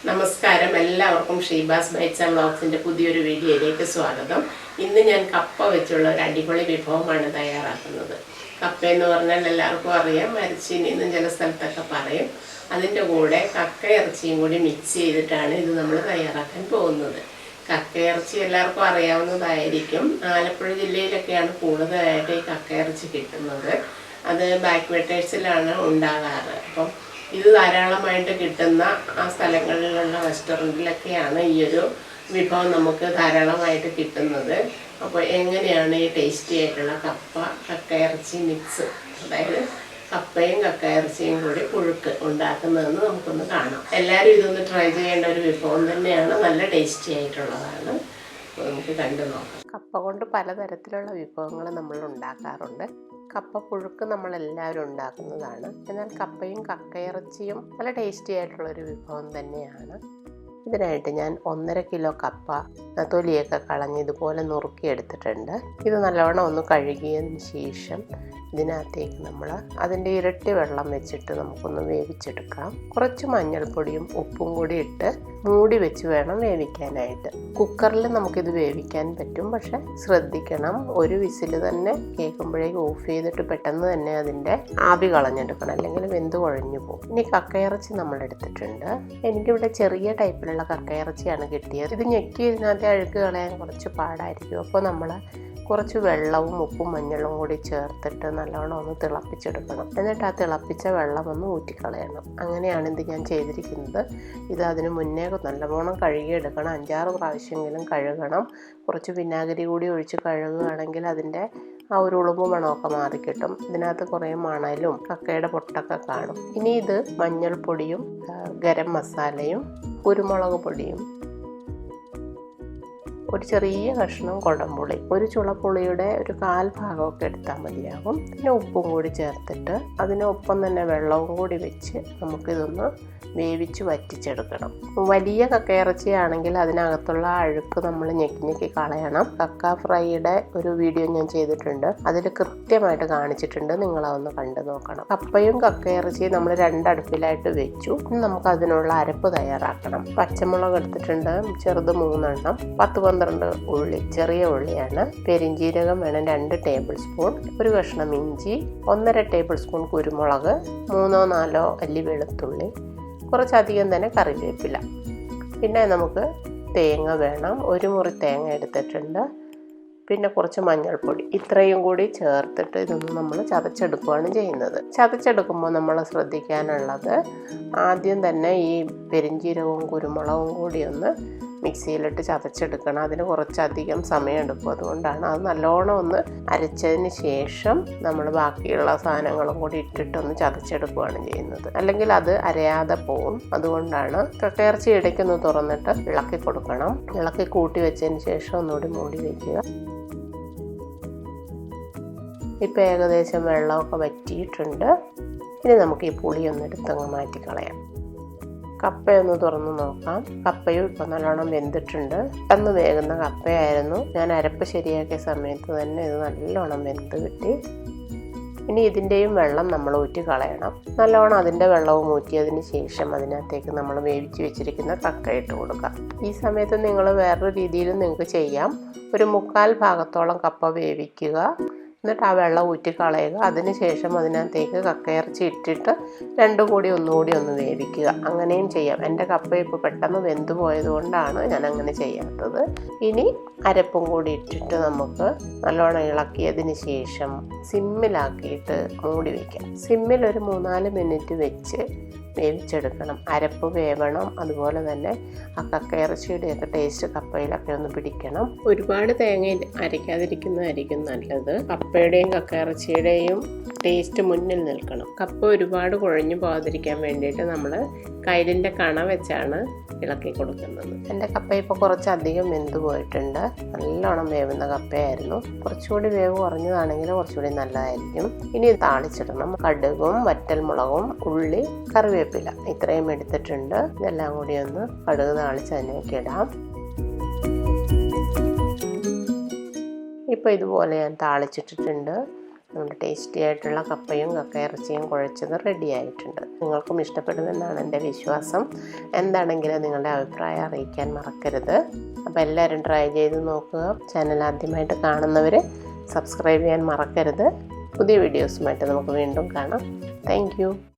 നമസ്കാരം, എല്ലാവർക്കും Sheeba's bytes and വ്ലോഗ്സിൻ്റെ പുതിയൊരു വീഡിയോയിലേക്ക് സ്വാഗതം. ഇന്ന് ഞാൻ കപ്പ വെച്ചുള്ള ഒരു അടിപൊളി വിഭവമാണ് തയ്യാറാക്കുന്നത്. കപ്പ എന്ന് പറഞ്ഞാൽ എല്ലാവർക്കും അറിയാം, മരച്ചീനി എന്നും ചില സ്ഥലത്തൊക്കെ പറയും. അതിൻ്റെ കൂടെ കക്ക ഇറച്ചിയും കൂടി മിക്സ് ചെയ്തിട്ടാണ് ഇത് നമ്മൾ തയ്യാറാക്കാൻ പോകുന്നത്. കക്ക ഇറച്ചി എല്ലാവർക്കും അറിയാവുന്നതായിരിക്കും. ആലപ്പുഴ ജില്ലയിലൊക്കെയാണ് കൂടുതലായിട്ട് ഈ കക്ക ഇറച്ചി കിട്ടുന്നത്. അത് ബാക്ക് വെട്ടേഴ്സിലാണ് ഉണ്ടാകാറ്. അപ്പം ഇത് ധാരാളമായിട്ട് കിട്ടുന്ന ആ സ്ഥലങ്ങളിലുള്ള റെസ്റ്റോറൻറ്റിലൊക്കെയാണ് ഈ ഒരു വിഭവം നമുക്ക് ധാരാളമായിട്ട് കിട്ടുന്നത്. അപ്പോൾ എങ്ങനെയാണ് ഈ ടേസ്റ്റി ആയിട്ടുള്ള കക്ക ഇറച്ചി മിക്സ്, അതായത് കപ്പയും കക്ക ഇറച്ചിയും കൂടി പുഴുക്ക് ഉണ്ടാക്കുന്നതെന്ന് നമുക്കൊന്ന് കാണാം. എല്ലാവരും ഇതൊന്ന് ട്രൈ ചെയ്യേണ്ട ഒരു വിഭവം തന്നെയാണ്. നല്ല ടേസ്റ്റി ആയിട്ടുള്ളതാണ്. അപ്പോൾ നമുക്ക് കണ്ടു നോക്കാം. കപ്പ കൊണ്ട് പലതരത്തിലുള്ള വിഭവങ്ങൾ നമ്മൾ ഉണ്ടാക്കാറുണ്ട്. കപ്പ പുഴുക്ക് നമ്മളെല്ലാവരും ഉണ്ടാക്കുന്നതാണ്. എന്നാൽ കപ്പയും കക്കയിറച്ചിയും നല്ല ടേസ്റ്റി ആയിട്ടുള്ളൊരു വിഭവം തന്നെയാണ്. ഇതിനായിട്ട് ഞാൻ 1.5 കിലോ കപ്പ തൊലിയൊക്കെ കളഞ്ഞ് ഇതുപോലെ നുറുക്കിയെടുത്തിട്ടുണ്ട്. ഇത് നല്ലവണ്ണം ഒന്ന് കഴുകിയതിന് ശേഷം ഇതിനകത്തേക്ക് നമ്മൾ അതിൻ്റെ ഇരട്ടി വെള്ളം വെച്ചിട്ട് നമുക്കൊന്ന് വേവിച്ചെടുക്കാം. കുറച്ച് മഞ്ഞൾപ്പൊടിയും ഉപ്പും കൂടി ഇട്ട് മൂടി വെച്ച് വേണം വേവിക്കാനായിട്ട്. കുക്കറിൽ നമുക്കിത് വേവിക്കാൻ പറ്റും, പക്ഷെ ശ്രദ്ധിക്കണം, ഒരു വിസിൽ തന്നെ കേൾക്കുമ്പോഴേക്ക് ഓഫ് ചെയ്തിട്ട് പെട്ടെന്ന് തന്നെ അതിൻ്റെ ആവി കളഞ്ഞെടുക്കണം, അല്ലെങ്കിൽ വെന്ത് കുഴഞ്ഞു പോകും. ഇനി കക്കയിറച്ചി നമ്മൾ എടുത്തിട്ടുണ്ട്. എനിക്കിവിടെ ചെറിയ ടൈപ്പിലുള്ള കക്കയിറച്ചിയാണ് കിട്ടിയത്. ഇത് ഞെക്കി ഇതിനകത്ത് അഴുക്ക് കളയാൻ കുറച്ച് പാടായിരിക്കും. അപ്പോൾ നമ്മൾ കുറച്ച് വെള്ളവും ഉപ്പും മഞ്ഞളും കൂടി ചേർത്തിട്ട് നല്ലോണം ഒന്ന് തിളപ്പിച്ചെടുക്കണം. എന്നിട്ട് ആ തിളപ്പിച്ച വെള്ളം ഒന്ന് ഊറ്റിക്കളയണം. അങ്ങനെയാണ് ഇത് ഞാൻ ചെയ്തിരിക്കുന്നത്. ഇത് അതിന് മുന്നേ നല്ലവണ്ണം കഴുകിയെടുക്കണം. 5-6 പ്രാവശ്യമെങ്കിലും കഴുകണം. കുറച്ച് വിനാഗിരി കൂടി ഒഴിച്ച് കഴുകുകയാണെങ്കിൽ അതിൻ്റെ ആ ഒരു ഉളുമ്പ് മണമൊക്കെ മാറിക്കിട്ടും. ഇതിനകത്ത് കുറേ മണലും കക്കയുടെ പൊട്ടൊക്കെ കാണും. ഇനി ഇത് മഞ്ഞൾപ്പൊടിയും ഗരം മസാലയും കുരുമുളക് പൊടിയും ഒരു ചെറിയ കഷ്ണം കുടംപുളി, ഒരു ചുളപ്പുളിയുടെ ഒരു 1/4 ഭാഗമൊക്കെ എടുത്താൽ മതിയാകും. പിന്നെ ഉപ്പും കൂടി ചേർത്തിട്ട് അതിനൊപ്പം തന്നെ വെള്ളവും കൂടി വെച്ച് നമുക്കിതൊന്ന് വേവിച്ച് വറ്റിച്ചെടുക്കണം. വലിയ കക്കയിറച്ചിയാണെങ്കിൽ അതിനകത്തുള്ള അഴുക്ക് നമ്മൾ ഞെക്കി കളയണം. കക്ക ഫ്രൈയുടെ ഒരു വീഡിയോ ഞാൻ ചെയ്തിട്ടുണ്ട്, അതിൽ കൃത്യമായിട്ട് കാണിച്ചിട്ടുണ്ട്. നിങ്ങളതൊന്ന് കണ്ടു നോക്കണം. കപ്പയും കക്കയിറച്ചിയും നമ്മൾ 2 അടുപ്പിലായിട്ട് വെച്ചു. നമുക്ക് അതിനുള്ള അരപ്പ് തയ്യാറാക്കണം. പച്ചമുളക് എടുത്തിട്ടുണ്ട്, ചെറുത് 3 എണ്ണം, 10-12 ഉള്ളി, ചെറിയ ഉള്ളിയാണ്. പെരിഞ്ജീരകം വേണം 2 ടേബിൾ സ്പൂൺ, ഒരു കഷ്ണം ഇഞ്ചി, 1.5 ടേബിൾ സ്പൂൺ കുരുമുളക്, 3-4 അല്ലി വെളുത്തുള്ളി, കുറച്ചധികം തന്നെ കറിവേപ്പില. പിന്നെ നമുക്ക് തേങ്ങ വേണം, 1 മുറി തേങ്ങ എടുത്തിട്ടുണ്ട്. പിന്നെ കുറച്ച് മഞ്ഞൾപ്പൊടി. ഇത്രയും കൂടി ചേർത്തിട്ട് ഇതൊന്ന് നമ്മൾ ചതച്ചെടുക്കുകയാണ് ചെയ്യുന്നത്. ചതച്ചെടുക്കുമ്പോൾ നമ്മൾ ശ്രദ്ധിക്കാനുള്ളത്, ആദ്യം തന്നെ ഈ പെരിഞ്ജീരകവും കുരുമുളകും കൂടി ഒന്ന് മിക്സിയിലിട്ട് ചതച്ചെടുക്കണം. അതിന് കുറച്ചധികം സമയം എടുക്കും. അതുകൊണ്ടാണ് അത് നല്ലോണം ഒന്ന് അരച്ചതിന് ശേഷം നമ്മൾ ബാക്കിയുള്ള സാധനങ്ങളും കൂടി ഇട്ടിട്ടൊന്ന് ചതച്ചെടുക്കുകയാണ് ചെയ്യുന്നത്. അല്ലെങ്കിൽ അത് അരയാതെ പോവും. അതുകൊണ്ടാണ് കക്കയിറച്ചി ഇടയ്ക്കൊന്ന് തുറന്നിട്ട് ഇളക്കി കൊടുക്കണം. ഇളക്കി കൂട്ടി വെച്ചതിന് ശേഷം ഒന്നുകൂടി മൂടി വയ്ക്കുക. ഇപ്പം ഏകദേശം വെള്ളമൊക്കെ വറ്റിയിട്ടുണ്ട്. ഇനി നമുക്ക് ഈ പുളിയൊന്ന് എടുത്തങ്ങ് മാറ്റിക്കളയാം. കപ്പയൊന്ന് തുറന്ന് നോക്കാം. കപ്പയും ഇപ്പം നല്ലോണം വെന്തിട്ടുണ്ട്. പെട്ടെന്ന് വേകുന്ന കപ്പയായിരുന്നു. ഞാൻ അരപ്പ് ശരിയാക്കിയ സമയത്ത് തന്നെ ഇത് നല്ലോണം വെന്ത് കിട്ടി. ഇനി ഇതിൻ്റെയും വെള്ളം നമ്മൾ ഊറ്റി കളയണം. നല്ലോണം അതിൻ്റെ വെള്ളവും ഊറ്റിയതിന് ശേഷം അതിനകത്തേക്ക് നമ്മൾ വേവിച്ച് വെച്ചിരിക്കുന്ന കക്ക ഇട്ട് കൊടുക്കാം. ഈ സമയത്ത് നിങ്ങൾ വേറൊരു രീതിയിലും നിങ്ങൾക്ക് ചെയ്യാം. ഒരു 1/4 ഭാഗത്തോളം കപ്പ വേവിക്കുക, എന്നിട്ട് ആ വെള്ളം ഊറ്റി കളയുക. അതിനുശേഷം അതിനകത്തേക്ക് കക്കയിറച്ചി ഇട്ടിട്ട് ഒന്നുകൂടി ഒന്ന് വേവിക്കുക. അങ്ങനെയും ചെയ്യാം. എൻ്റെ കപ്പ ഇപ്പോൾ പെട്ടെന്ന് വെന്ത് പോയത് കൊണ്ടാണ് ഞാൻ അങ്ങനെ ചെയ്യാത്തത്. ഇനി അരപ്പും കൂടി ഇട്ടിട്ട് നമുക്ക് നല്ലോണം ഇളക്കിയതിന് ശേഷം സിമ്മിലാക്കിയിട്ട് മൂടി വയ്ക്കാം. സിമ്മിൽ ഒരു 3-4 മിനിറ്റ് വെച്ച് വേവിച്ചെടുക്കണം. അരപ്പ് വേവണം. അതുപോലെ തന്നെ ആ കക്കയിറച്ചിയുടെയൊക്കെ ടേസ്റ്റ് കപ്പയിലൊക്കെ ഒന്ന് പിടിക്കണം. ഒരുപാട് തേങ്ങ അരയ്ക്കാതിരിക്കുന്നതായിരിക്കും നല്ലത്. കപ്പയുടെയും കക്കയിറച്ചിയുടെയും ടേസ്റ്റ് മുന്നിൽ നിൽക്കണം. കപ്പ ഒരുപാട് കുഴഞ്ഞു പോകാതിരിക്കാൻ വേണ്ടിയിട്ട് നമ്മൾ കൈലിൻ്റെ കണ വെച്ചാണ് ഇളക്കി കൊടുക്കുന്നത്. എൻ്റെ കപ്പ ഇപ്പോൾ കുറച്ചധികം വെന്ത് പോയിട്ടുണ്ട്. നല്ലോണം വേവുന്ന കപ്പയായിരുന്നു. കുറച്ചുകൂടി വേവ് കുറഞ്ഞതാണെങ്കിൽ കുറച്ചുകൂടി നല്ലതായിരിക്കും. ഇനി താളിച്ചിടണം. കടുകും വറ്റൽമുളകും ഉള്ളി കറിവേപ്പില ഇത്രയും എടുത്തിട്ടുണ്ട്. ഇതെല്ലാം കൂടി ഒന്ന് കടുക് താളിച്ച് അതിനേക്ക് ഇടാം. ഇപ്പോൾ ഇതുപോലെ ഞാൻ താളിച്ചിട്ടിട്ടുണ്ട്. നമ്മുടെ ടേസ്റ്റി ആയിട്ടുള്ള കപ്പയും കക്ക ഇറച്ചിയും കുഴച്ചത് റെഡി ആയിട്ടുണ്ട്. നിങ്ങൾക്കും ഇഷ്ടപ്പെടുമെന്നാണ് എൻ്റെ വിശ്വാസം. എന്താണെങ്കിലും നിങ്ങളുടെ അഭിപ്രായം അറിയിക്കാൻ മറക്കരുത്. അപ്പോൾ എല്ലാവരും ട്രൈ ചെയ്ത് നോക്കുക. ചാനൽ ആദ്യമായിട്ട് കാണുന്നവർ സബ്സ്ക്രൈബ് ചെയ്യാൻ മറക്കരുത്. പുതിയ വീഡിയോസുമായിട്ട് നമുക്ക് വീണ്ടും കാണാം. താങ്ക്